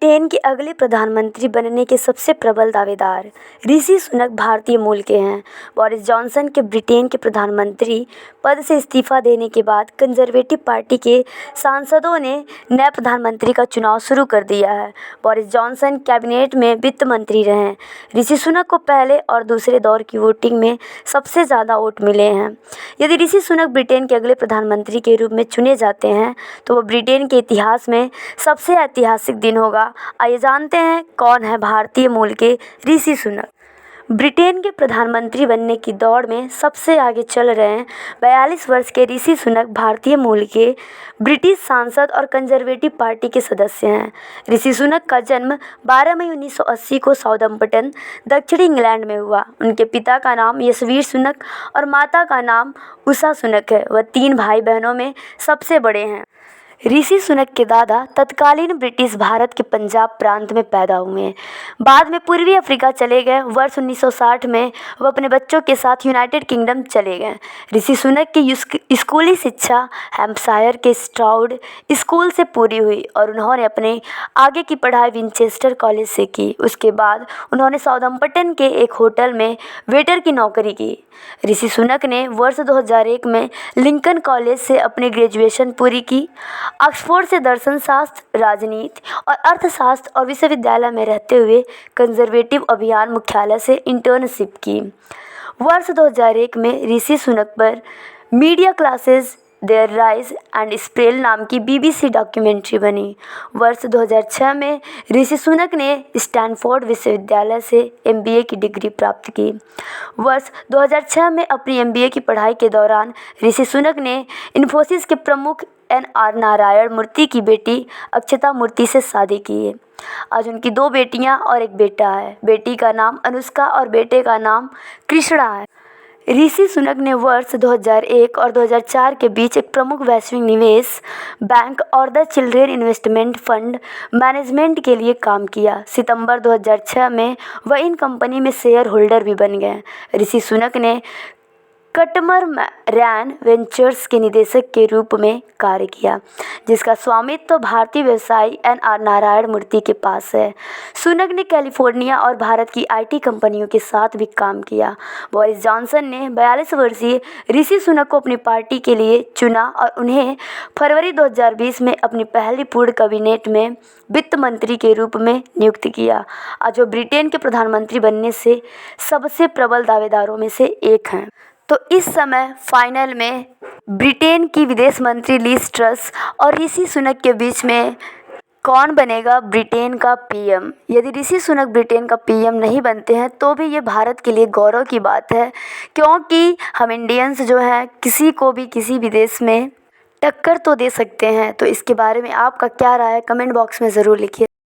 Britain के अगले प्रधानमंत्री बनने के सबसे प्रबल दावेदार ऋषि सुनक भारतीय मूल के हैं। बोरिस जॉनसन के ब्रिटेन के प्रधानमंत्री पद से इस्तीफा देने के बाद कंजर्वेटिव पार्टी के सांसदों ने नए प्रधानमंत्री का चुनाव शुरू कर दिया है। बोरिस जॉनसन कैबिनेट में वित्त मंत्री रहे। ऋषि सुनक को पहले और दूसरे दौर की वोटिंग में सबसे ज़्यादा वोट मिले हैं। यदि ऋषि सुनक ब्रिटेन के अगले प्रधानमंत्री के रूप में चुने जाते हैं तो वह ब्रिटेन के इतिहास में सबसे ऐतिहासिक दिन होगा। आइए जानते हैं कौन है भारतीय मूल के ऋषि सुनक। ब्रिटेन के प्रधानमंत्री बनने की दौड़ में सबसे आगे चल रहे हैं 42 वर्ष के ऋषि सुनक भारतीय मूल के ब्रिटिश सांसद और कंजर्वेटिव पार्टी के सदस्य हैं। ऋषि सुनक का जन्म 12 मई 1980 को साउथम्पटन, दक्षिणी इंग्लैंड में हुआ। उनके पिता का नाम यशवीर सुनक और माता का नाम उषा सुनक है। वह 3 भाई बहनों में सबसे बड़े हैं। ऋषि सुनक के दादा तत्कालीन ब्रिटिश भारत के पंजाब प्रांत में पैदा हुए। बाद में पूर्वी अफ्रीका चले गए। वर्ष 1960 में वह अपने बच्चों के साथ यूनाइटेड किंगडम चले गए। ऋषि सुनक की स्कूली शिक्षा हैम्पशायर के स्ट्राउड स्कूल से पूरी हुई और उन्होंने अपने आगे की पढ़ाई विंचेस्टर कॉलेज से की। उसके बाद उन्होंने साउथम्पटन के एक होटल में वेटर की नौकरी की। ऋषि सुनक ने वर्ष 2001 में लिंकन कॉलेज से अपनी ग्रेजुएशन पूरी की। ऑक्सफोर्ड से दर्शन शास्त्र, राजनीति और अर्थशास्त्र और विश्वविद्यालय में रहते हुए कंजर्वेटिव अभियान मुख्यालय से इंटर्नशिप की। वर्ष 2001 में ऋषि सुनक पर media classes their rise and spread नाम की BBC डॉक्यूमेंट्री बनी। वर्ष 2006 में ऋषि सुनक ने स्टैनफोर्ड विश्वविद्यालय से MBA की डिग्री प्राप्त की। वर्ष 2006 में अपनी MBA की पढ़ाई के दौरान ऋषि सुनक ने इन्फोसिस के प्रमुख NR नारायण मूर्ति की बेटी अक्षता मूर्ति से शादी की है। आज उनकी 2 बेटियां और एक बेटा है। बेटी का नाम अनुष्का और बेटे का नाम कृष्णा है। ऋषि सुनक ने वर्ष 2001 और 2004 के बीच एक प्रमुख वैश्विक निवेश बैंक और the children investment fund management के लिए काम किया। सितंबर 2006 में वह इन कंपनी में शेयर होल्डर भी बन गए। ऋषि सुनक ने कटमरैन वेंचर्स के निदेशक के रूप में कार्य किया, जिसका स्वामित्व भारतीय व्यवसायी NR नारायण मूर्ति के पास है। सुनक ने कैलिफोर्निया और भारत की IT कंपनियों के साथ भी काम किया। बोरिस जॉनसन ने 42 वर्षीय ऋषि सुनक को अपनी पार्टी के लिए चुना और उन्हें फरवरी 2020 में अपनी पहली पूर्ण कैबिनेट में वित्त मंत्री के रूप में नियुक्त किया। आज वो ब्रिटेन के प्रधानमंत्री बनने से सबसे प्रबल दावेदारों में से एक हैं। तो इस समय फाइनल में ब्रिटेन की विदेश मंत्री लिज ट्रस और ऋषि सुनक के बीच में कौन बनेगा ब्रिटेन का PM। यदि ऋषि सुनक ब्रिटेन का PM नहीं बनते हैं तो भी ये भारत के लिए गौरव की बात है, क्योंकि हम इंडियंस जो हैं किसी को भी किसी भी देश में टक्कर तो दे सकते हैं। तो इसके बारे में आपका क्या राय है, कमेंट बॉक्स में ज़रूर लिखिए।